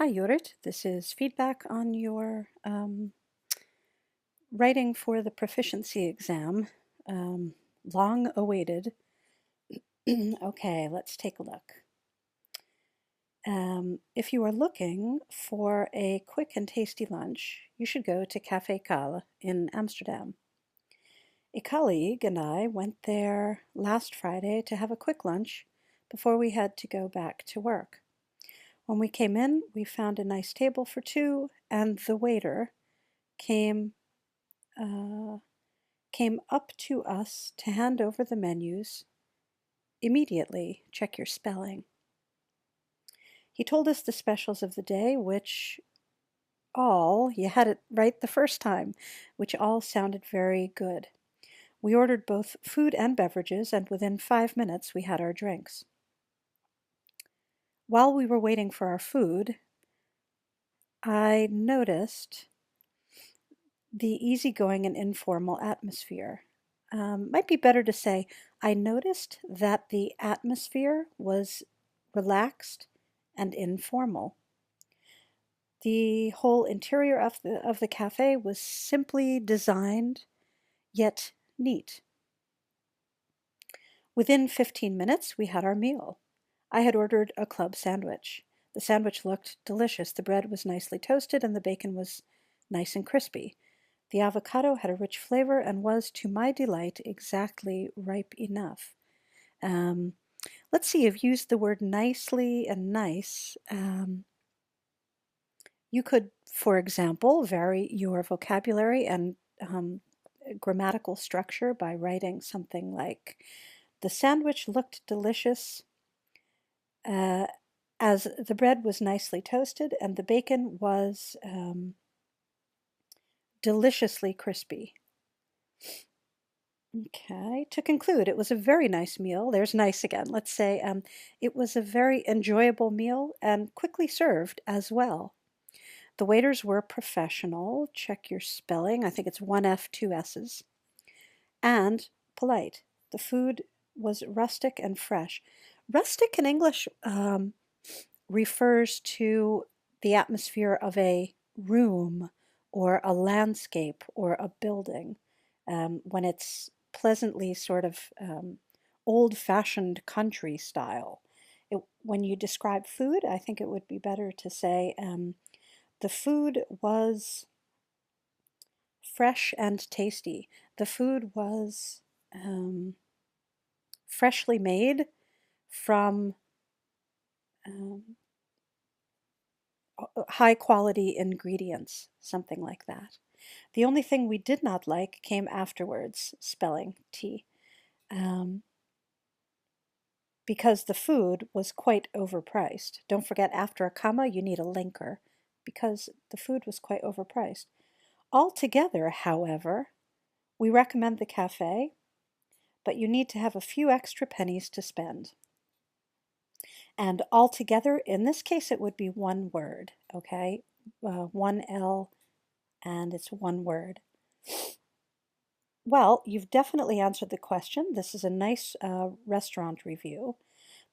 Hi, Jorrit. This is feedback on your writing for the proficiency exam. Long awaited. Okay, let's take a look. If you are looking for a quick and tasty lunch, you should go to Café Kale in Amsterdam. A colleague and I went there last Friday to have a quick lunch before we had to go back to work. When we came in, we found a nice table for two, and the waiter came uh, came up to us to hand over the menus. Immediately, check your spelling. He told us the specials of the day, you had it right the first time, which all sounded very good. We ordered both food and beverages, and within 5 minutes we had our drinks. While we were waiting for our food, I noticed the easygoing and informal atmosphere. Might be better to say, I noticed that the atmosphere was relaxed and informal. The whole interior of the cafe was simply designed, yet neat. Within 15 minutes, we had our meal. I had ordered a club sandwich. The sandwich looked delicious. The bread was nicely toasted and the bacon was nice and crispy. The avocado had a rich flavor and was, to my delight, exactly ripe enough. Um, let's see, you've used the word nicely and nice. You could, for example, vary your vocabulary and grammatical structure by writing something like, the sandwich looked delicious uh, as the bread was nicely toasted and the bacon was deliciously crispy. Okay, to conclude, it was a very nice meal. There's nice again. Let's say it was a very enjoyable meal and quickly served as well. The waiters were professional. Check your spelling. I think it's one F, two S's. And polite. The food was rustic and fresh. Rustic in English refers to the atmosphere of a room or a landscape or a building when it's pleasantly sort of old-fashioned country style. When you describe food, I think it would be better to say the food was fresh and tasty. The food was freshly made from um, high quality ingredients, something like that. The only thing we did not like came afterwards, spelling T, um, because the food was quite overpriced. Don't forget, after a comma, you need a linker because the food was quite overpriced. Altogether, however, we recommend the cafe, but you need to have a few extra pennies to spend. And altogether, in this case, it would be one word, okay? One L, and it's one word. Well, you've definitely answered the question. This is a nice restaurant review.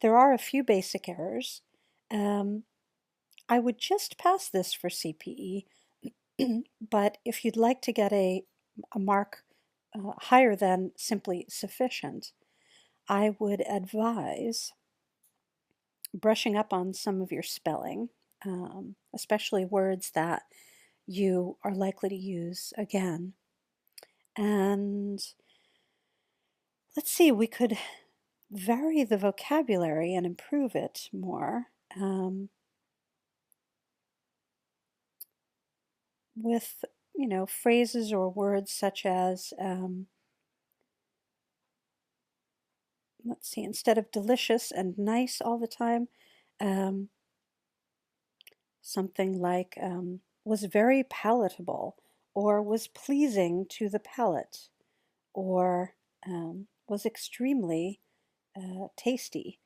There are a few basic errors. I would just pass this for CPE, but if you'd like to get a mark higher than simply sufficient, I would advise brushing up on some of your spelling, especially words that you are likely to use again. And let's see, we could vary the vocabulary and improve it more with, phrases or words such as, let's see, instead of delicious and nice all the time, um, something like was very palatable or was pleasing to the palate or was extremely tasty.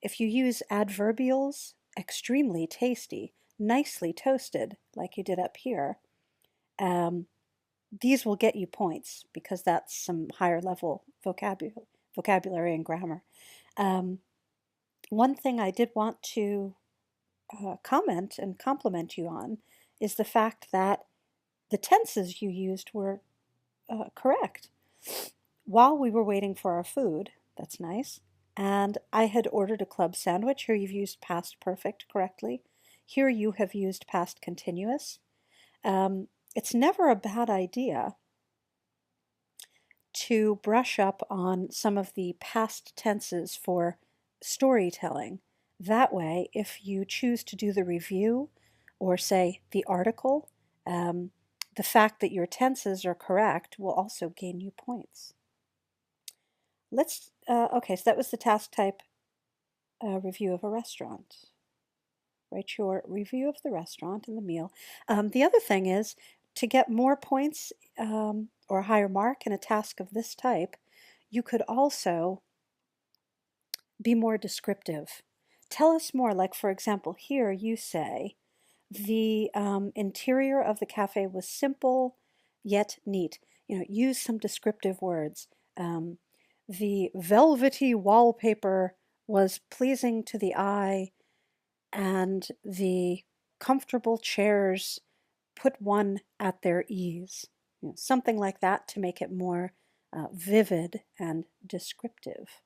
If you use adverbials, extremely tasty, nicely toasted, like you did up here, um, these will get you points because that's some higher level vocabulary and grammar. Um, One thing I did want to comment and compliment you on is the fact that the tenses you used were correct. While we were waiting for our food, that's nice, and I had ordered a club sandwich. Here you've used past perfect correctly. Here you have used past continuous. It's never a bad idea to brush up on some of the past tenses for storytelling. That way, if you choose to do the review or say the article, the fact that your tenses are correct will also gain you points. Okay, so that was the task type review of a restaurant. Write your review of the restaurant and the meal. The other thing is to get more points or a higher mark in a task of this type, you could also be more descriptive. Tell us more, like for example, here you say, the interior of the cafe was simple yet neat. Use some descriptive words. The velvety wallpaper was pleasing to the eye, and the comfortable chairs put one at their ease. Something like that to make it more vivid and descriptive.